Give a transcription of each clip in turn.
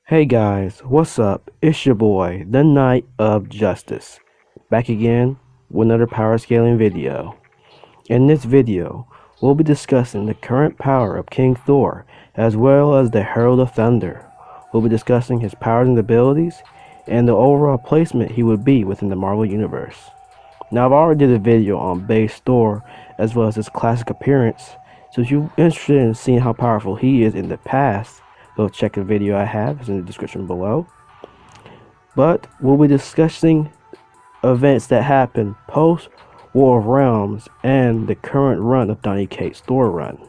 Hey guys, what's up? It's your boy, the Knight of Justice, back again with another power scaling video. In this video, we'll be discussing the current power of King Thor, as well as the Herald of Thunder. We'll be discussing his powers and abilities, and the overall placement he would be within the Marvel Universe. Now I've already did a video on base Thor, as well as his classic appearance, so if you're interested in seeing how powerful he is in the past, go check the video I have, it's in the description below. But we'll be discussing events that happened post War of Realms and the current run of Donny Cates' Thor run.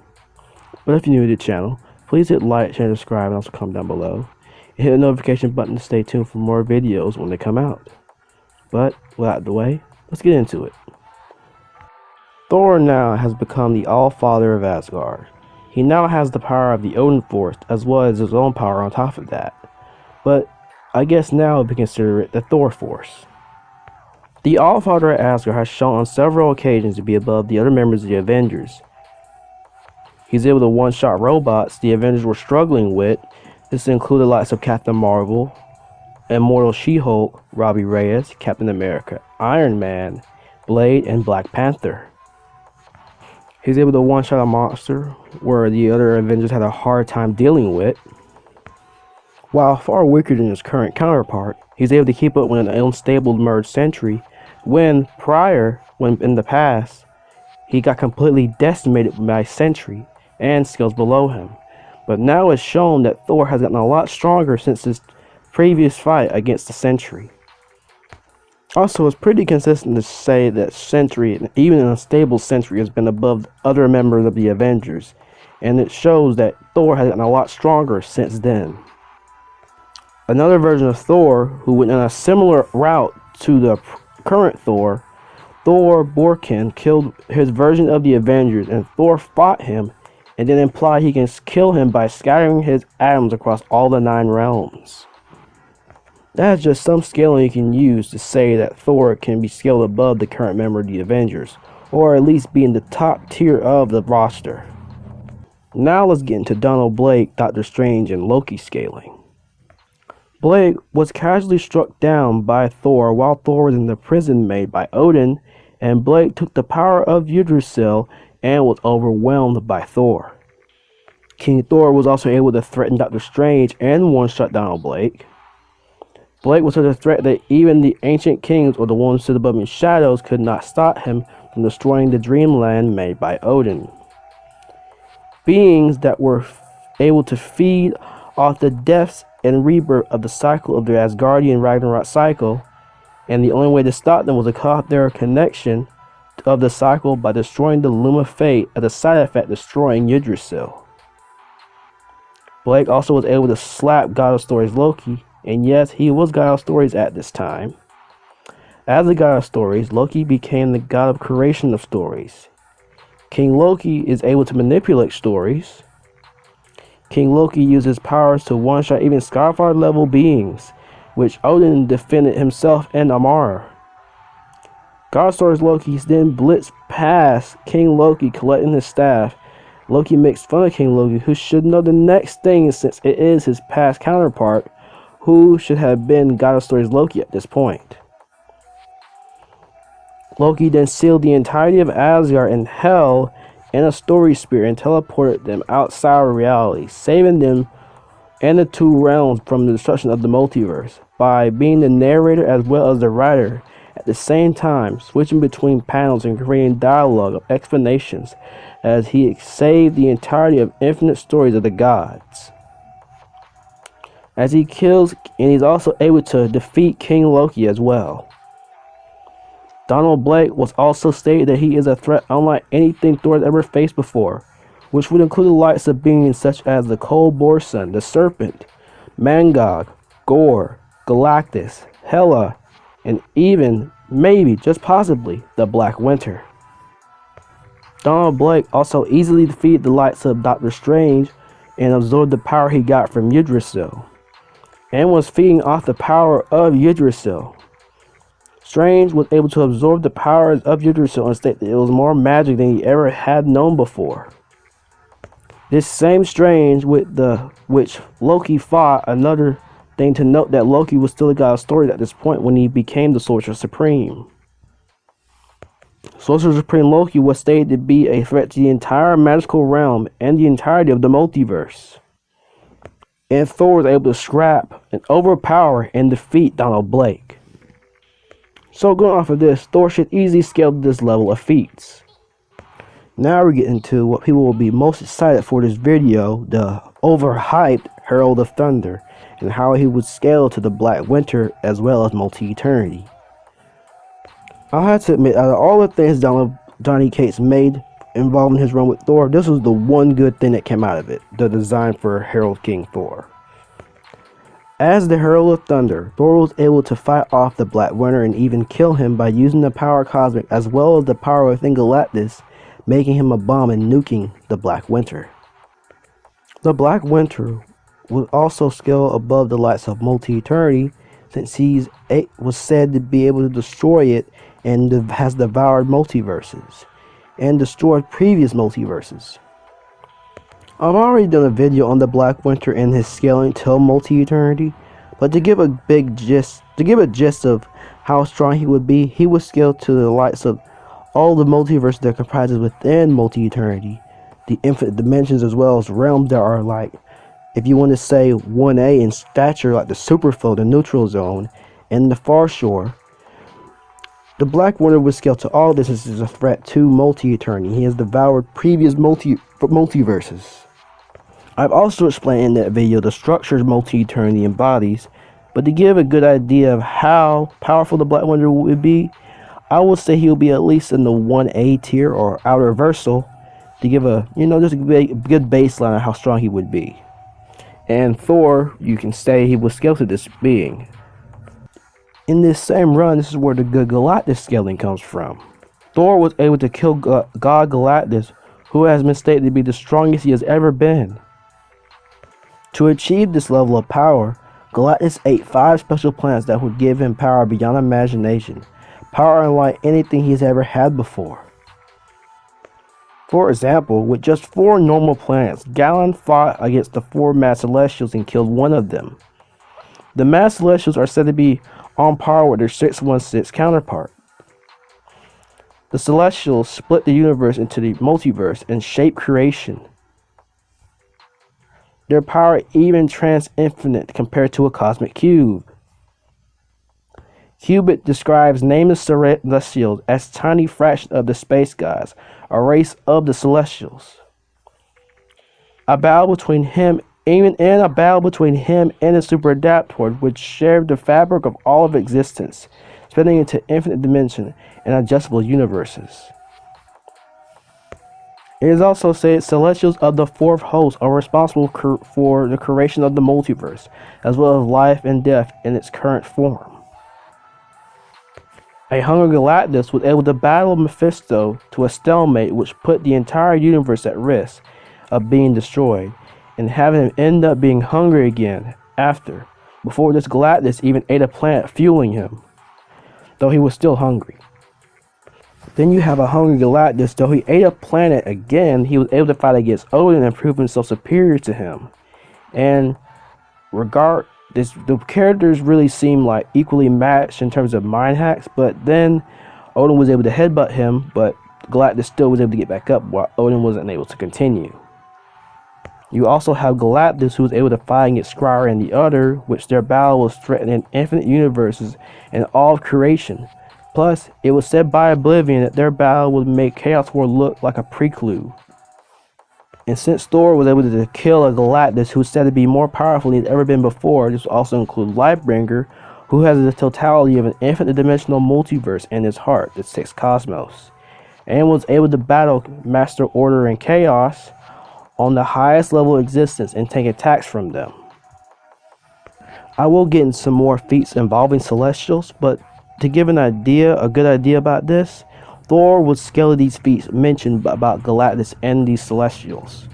But if you're new to the channel, please hit like, share, and subscribe, and also comment down below. And hit the notification button to stay tuned for more videos when they come out. But without the way, let's get into it. Thor now has become the All-Father of Asgard. He now has the power of the Odin Force, as well as his own power on top of that. But I guess now we consider it the Thor Force. The All-Father of Asgard has shown on several occasions to be above the other members of the Avengers. He's able to one-shot robots the Avengers were struggling with. This included the likes of Captain Marvel, Immortal She-Hulk, Robbie Reyes, Captain America, Iron Man, Blade, and Black Panther. He's able to one-shot a monster where the other Avengers had a hard time dealing with. While far weaker than his current counterpart, he's able to keep up with an unstable merged Sentry when in the past, he got completely decimated by Sentry and skills below him. But now it's shown that Thor has gotten a lot stronger since his previous fight against the Sentry. Also, it's pretty consistent to say that Sentry, even an unstable Sentry, has been above other members of the Avengers, and it shows that Thor has gotten a lot stronger since then. Another version of Thor, who went on a similar route to the current Thor, Thor Borkin, killed his version of the Avengers, and Thor fought him, and then implied he can kill him by scattering his atoms across all the 9 realms. That is just some scaling you can use to say that Thor can be scaled above the current member of the Avengers, or at least be in the top tier of the roster. Now let's get into Donald Blake, Doctor Strange, and Loki scaling. Blake was casually struck down by Thor while Thor was in the prison made by Odin, and Blake took the power of Yggdrasil and was overwhelmed by Thor. King Thor was also able to threaten Doctor Strange and one-shot Donald Blake. Blake was such a threat that even the ancient kings or the ones who stood above in shadows could not stop him from destroying the dreamland made by Odin. Beings that were able to feed off the deaths and rebirth of the cycle of the Asgardian Ragnarok cycle, and the only way to stop them was to cut off their connection of the cycle by destroying the Loom of Fate as a side effect destroying Yggdrasil. Blake also was able to slap God of Stories Loki, and yes, he was God of Stories at this time. As the God of Stories, Loki became the God of creation of stories. King Loki is able to manipulate stories. King Loki uses powers to one-shot even Skyfire level beings, which Odin defended himself and Amara. God of Stories Loki then blitzed past King Loki, collecting his staff. Loki makes fun of King Loki, who should know the next thing since it is his past counterpart, who should have been God of Stories Loki at this point. Loki then sealed the entirety of Asgard in hell in a story spear and teleported them outside of reality, saving them and the 2 realms from the destruction of the multiverse by being the narrator as well as the writer at the same time, switching between panels and creating dialogue of explanations as he saved the entirety of infinite stories of the gods. As he kills, and he's also able to defeat King Loki as well. Donald Blake was also stated that he is a threat unlike anything Thor has ever faced before, which would include the likes of beings such as the Cold Borsun, the Serpent, Mangog, Gore, Galactus, Hela, and even, maybe, just possibly, the Black Winter. Donald Blake also easily defeated the likes of Doctor Strange and absorbed the power he got from Yggdrasil, and was feeding off the power of Yggdrasil. Strange was able to absorb the powers of Yggdrasil and state that it was more magic than he ever had known before. This same Strange with which Loki fought another Thing to note that Loki was still a god of stories at this point when he became the Sorcerer Supreme. Sorcerer Supreme Loki was stated to be a threat to the entire magical realm and the entirety of the multiverse. And Thor was able to scrap and overpower and defeat Donald Blake. So going off of this, Thor should easily scale to this level of feats. Now we're getting to what people will be most excited for this video, the overhyped Herald of Thunder, and how he would scale to the Black Winter as well as Multi-Eternity. I'll have to admit, out of all the things Donny Cates made involving his run with Thor, this was the one good thing that came out of it, the design for Herald King Thor. As the Herald of Thunder, Thor was able to fight off the Black Winter and even kill him by using the power cosmic as well as the power within Galactus, making him a bomb and nuking the Black Winter. The Black Winter would also scale above the likes of Multi-Eternity, since he was said to be able to destroy it and has devoured multiverses and destroyed previous multiverses. I've already done a video on the Black Winter and his scaling till Multi-Eternity, but to give a gist of how strong he would scale to the likes of all the multiverses that comprises within Multi-Eternity, the infinite dimensions as well as realms that are like, if you want to say 1A in stature, like the Superflow, the Neutral Zone, and the Far Shore. The Black Winter would scale to all this as a threat to Multi-Eternity. He has devoured previous multiverses. I've also explained in that video the structures Multi-Eternity embodies, but to give a good idea of how powerful the Black Winter would be, I would say he'll be at least in the 1A tier or outer versal, to give a, just a good baseline of how strong he would be. And Thor, you can say he was scaled to this being. In this same run, this is where the good Galactus scaling comes from. Thor was able to kill God Galactus, who has been stated to be the strongest he has ever been. To achieve this level of power, Galactus ate 5 special plants that would give him power beyond imagination, power unlike anything he's ever had before. For example, with just 4 normal planets, Galen fought against the 4 Mad Celestials and killed one of them. The Mad Celestials are said to be on par with their 616 counterpart. The Celestials split the universe into the multiverse and shape creation. Their power even trans-infinite compared to a cosmic cube. Cubit describes nameless celestials as tiny fraction of the space gods, a race of the Celestials. A battle between him and the Super Adaptor would share the fabric of all of existence, spanning into infinite dimension and adjustable universes. It is also said Celestials of the 4th host are responsible for the creation of the multiverse, as well as life and death in its current form. A hungry Galactus was able to battle Mephisto to a stalemate, which put the entire universe at risk of being destroyed, and having him end up being hungry again before this Galactus even ate a planet fueling him, though he was still hungry. Then you have a hungry Galactus, though he ate a planet again, he was able to fight against Odin and prove himself superior to him. And the characters really seem like equally matched in terms of mind hacks, but then Odin was able to headbutt him, but Galactus still was able to get back up while Odin wasn't able to continue. You also have Galactus, who was able to fight against Skryre and the Other, which their battle was threatening infinite universes and all of creation. Plus, it was said by Oblivion that their battle would make Chaos War look like a prelude. And since Thor was able to kill a Galactus who is said to be more powerful than he's ever been before, this will also include Lightbringer, who has the totality of an infinite dimensional multiverse in his heart, the 6th cosmos, and was able to battle Master Order and Chaos on the highest level of existence and take attacks from them. I will get into some more feats involving Celestials, but to give a good idea about this, Thor would scale these feats mentioned about Galactus and these Celestials.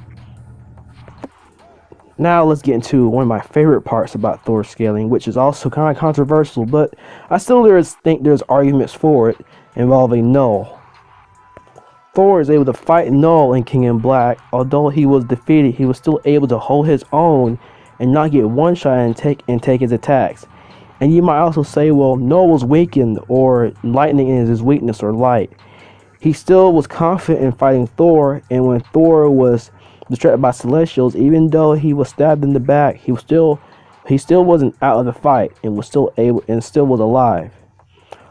Now let's get into one of my favorite parts about Thor scaling, which is also kind of controversial, but I still think there's arguments for it, involving Knull. Thor is able to fight Knull in King in Black. Although he was defeated, he was still able to hold his own and not get one shot and take his attacks. And you might also say, well, Knull was weakened, or lightning is his weakness, or light. He still was confident in fighting Thor, and when Thor was distracted by Celestials, even though he was stabbed in the back, he still wasn't out of the fight and was still was alive.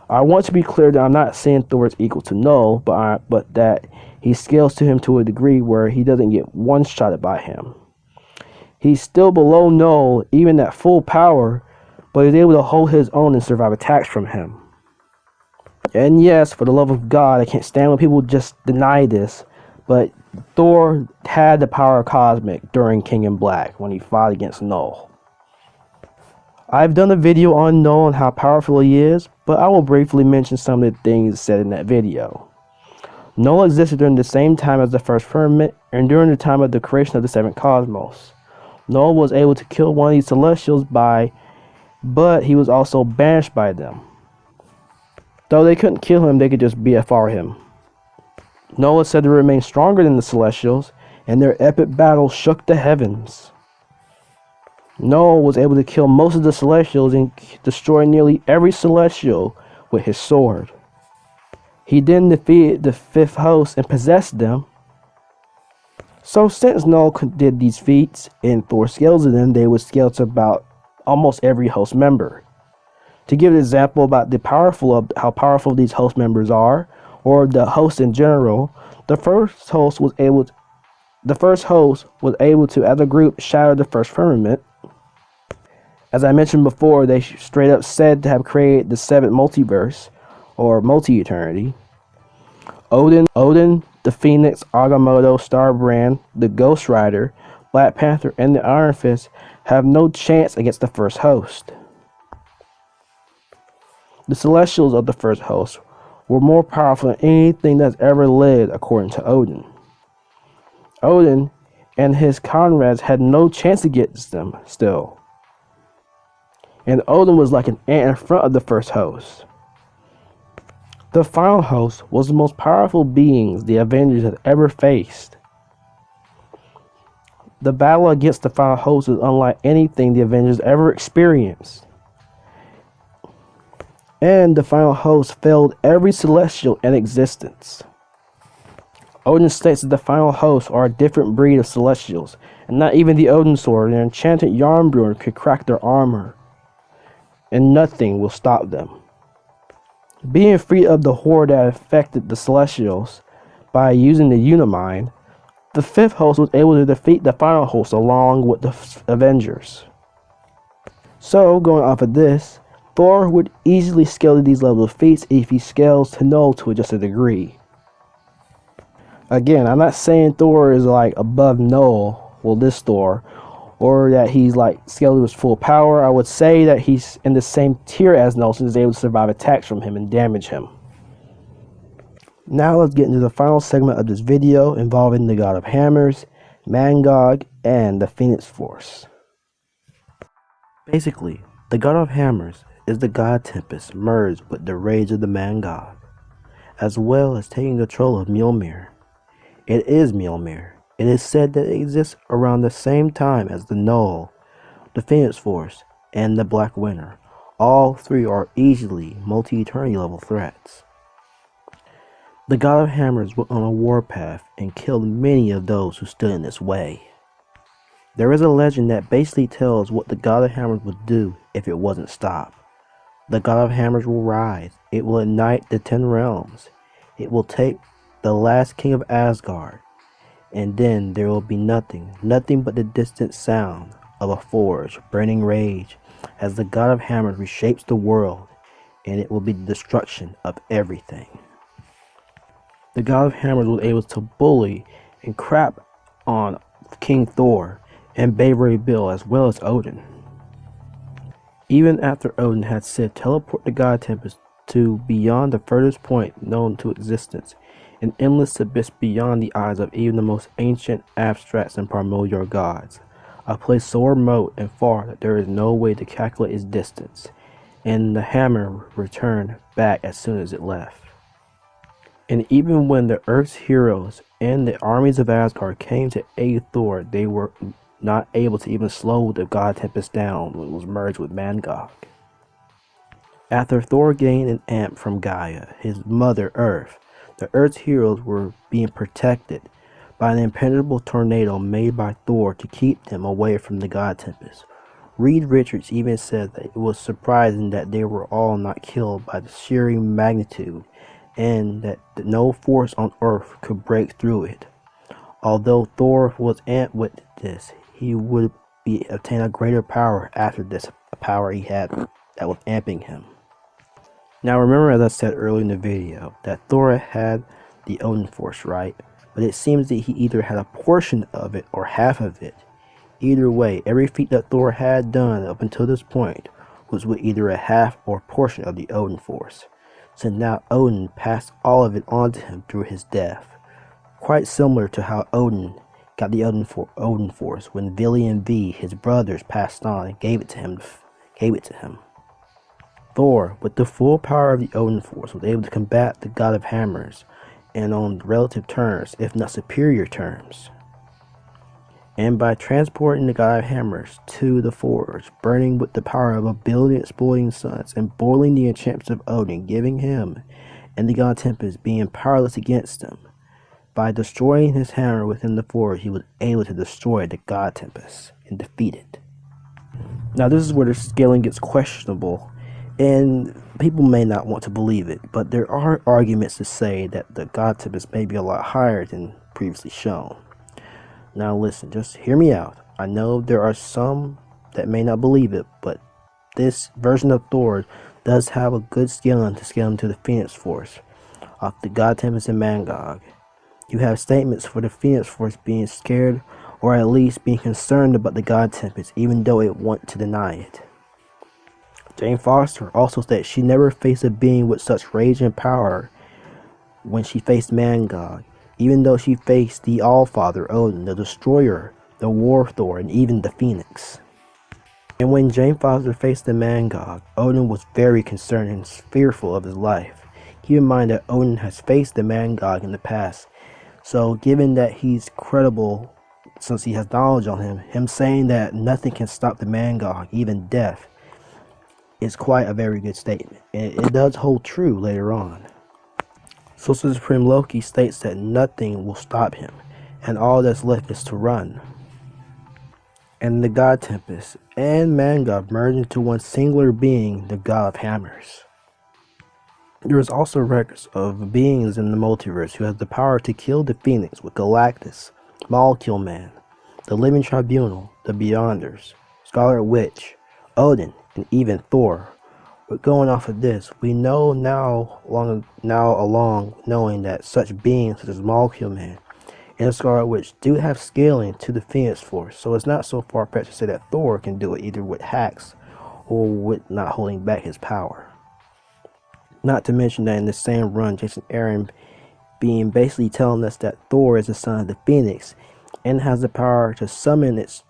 I want to be clear that I'm not saying Thor is equal to Knull, but that he scales to him to a degree where he doesn't get one-shotted by him. He's still below Knull, even at full power, but he's able to hold his own and survive attacks from him. And yes, for the love of God, I can't stand when people just deny this, but Thor had the power of Cosmic during King in Black when he fought against Knull. I've done a video on Knull and how powerful he is, but I will briefly mention some of the things said in that video. Knull existed during the same time as the first firmament and during the time of the creation of the seventh cosmos. Knull was able to kill one of these Celestials but he was also banished by them. Though they couldn't kill him, they could just BFR him. Knull is said to remain stronger than the Celestials, and their epic battle shook the heavens. Knull was able to kill most of the Celestials and destroy nearly every Celestial with his sword. He then defeated the fifth host and possessed them. So since Knull did these feats and Thor scales to them, they would scale to about almost every host member. To give an example about how powerful these host members are, or the host in general, the first host was able to, as a group, shatter the first firmament. As I mentioned before, they straight up said to have created the seventh multiverse, or multi-eternity. Odin, the Phoenix, Agamotto, Starbrand, the Ghost Rider, Black Panther, and the Iron Fist have no chance against the first host. The Celestials of the first host were more powerful than anything that's ever lived, according to Odin. Odin and his comrades had no chance against them still. And Odin was like an ant in front of the first host. The final host was the most powerful beings the Avengers had ever faced. The battle against the final host was unlike anything the Avengers ever experienced. And the final host failed every Celestial in existence. Odin states that the final hosts are a different breed of Celestials, and not even the Odin sword and enchanted Yarnbjorn could crack their armor, and nothing will stop them. Being free of the horde that affected the Celestials by using the Unimind, the fifth host was able to defeat the final host along with the Avengers. So, going off of this, Thor would easily scale to these levels of feats if he scales to Knull to just a degree. Again, I'm not saying Thor is like above Knull, well this Thor, or that he's like scaled to his full power. I would say that he's in the same tier as Knull since he's able to survive attacks from him and damage him. Now let's get into the final segment of this video involving the God of Hammers, Mangog, and the Phoenix Force. Basically, the God of Hammers is the God Tempest merged with the rage of the Mangog, as well as taking control of Mjolnir. It is Mjolnir. It is said that it exists around the same time as the Knull, the Phoenix Force, and the Black Winter. All three are easily multi-eternity level threats. The God of Hammers went on a warpath and killed many of those who stood in its way. There is a legend that basically tells what the God of Hammers would do if it wasn't stopped. The God of Hammers will rise. It will ignite the 10 realms. It will take the last king of Asgard. And then there will be nothing but the distant sound of a forge burning rage as the God of Hammers reshapes the world, and it will be the destruction of everything. The God of Hammers was able to bully and crap on King Thor and Bay Ray Bill as well as Odin. Even after Odin had said teleport the God Tempest to beyond the furthest point known to existence, an endless abyss beyond the eyes of even the most ancient, abstracts, and primordial gods, a place so remote and far that there is no way to calculate its distance, and the hammer returned back as soon as it left. And even when the Earth's heroes and the armies of Asgard came to aid Thor, they were not able to even slow the god Tempest down when it was merged with Mangog. After Thor gained an amp from Gaia, his mother Earth, the Earth's heroes were being protected by an impenetrable tornado made by Thor to keep them away from the god Tempest. Reed Richards even said that it was surprising that they were all not killed by the sheer magnitude and that no force on Earth could break through it. Although Thor was amped with this, he would obtain a greater power after this power he had that was amping him. Now remember, as I said earlier in the video, that Thor had the Odin Force, right? But it seems that he either had a portion of it or half of it. Either way, every feat that Thor had done up until this point was with either a half or portion of the Odin Force. So now Odin passed all of it on to him through his death. Quite similar to how Odin got the Odin Force when Vili and V, his brothers, passed on and gave it to him. Thor, with the full power of the Odin Force, was able to combat the God of Hammers, and on relative terms, if not superior terms. And by transporting the God of Hammers to the Forge, burning with the power of a billion exploding suns, and boiling the enchantments of Odin, giving him and the God Tempest being powerless against him, by destroying his hammer within the Forge, he was able to destroy the God Tempest and defeat it. Now this is where the scaling gets questionable, and people may not want to believe it, but there are arguments to say that the God Tempest may be a lot higher than previously shown. Now listen, just hear me out. I know there are some that may not believe it, but this version of Thor does have a good scaling to scale him to the Phoenix Force off the God Tempest and Mangog. You have statements for the Phoenix Force being scared or at least being concerned about the God Tempest, even though it wants to deny it. Jane Foster also states she never faced a being with such rage and power when she faced Mangog, even though she faced the Allfather Odin, the Destroyer, the War Thor, and even the Phoenix. And when Jane Foster faced the Mangog, Odin was very concerned and fearful of his life. Keep in mind that Odin has faced the Mangog in the past, so given that he's credible since he has knowledge on him saying that nothing can stop the Mangog, even death, is quite a very good statement, and it does hold true later on. Sorcerer Supreme Loki states that nothing will stop him, and all that's left is to run. And the God Tempest and Mangog merge into one singular being, the God of Hammers. There is also records of beings in the multiverse who have the power to kill the Phoenix with Galactus, Molecule Man, the Living Tribunal, the Beyonders, Scarlet Witch, Odin, and even Thor. But going off of this, we know now along knowing that such beings such as Molecule Man and Scarlet Witch do have scaling to the Phoenix Force, so it's not so far-fetched to say that Thor can do it either with hacks or with not holding back his power. Not to mention that in the same run, Jason Aaron being basically telling us that Thor is the son of the Phoenix and has the power to summon it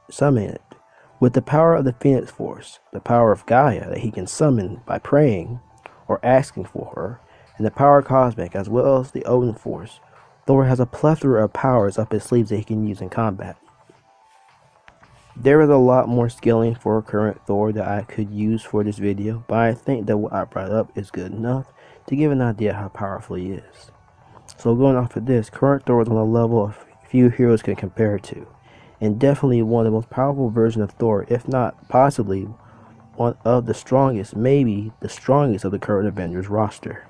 with the power of the Phoenix Force, the power of Gaia that he can summon by praying or asking for her, and the power cosmic as well as the Odin Force. Thor has a plethora of powers up his sleeves that he can use in combat. There is a lot more scaling for current Thor that I could use for this video, but I think that what I brought up is good enough to give an idea how powerful he is. So going off of this, current Thor is on a level of few heroes can compare to, and definitely one of the most powerful versions of Thor, if not possibly one of the strongest, maybe the strongest of the current Avengers roster.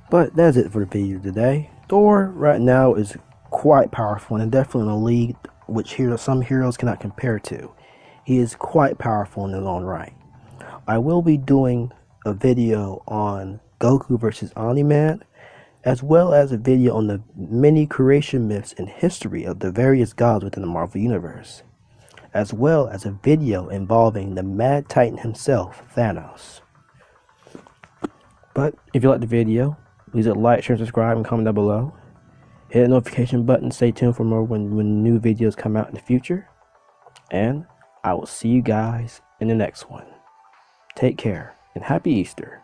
But that's it for the video today. Thor right now is quite powerful and definitely in a league which some heroes cannot compare to. He is quite powerful in his own right. I will be doing a video on Goku versus Omni-Man, as well as a video on the many creation myths and history of the various gods within the Marvel Universe, as well as a video involving the Mad Titan himself, Thanos. But if you liked the video, please like, share, subscribe, and comment down below. Hit the notification button, stay tuned for more when new videos come out in the future. And I will see you guys in the next one. Take care and happy Easter.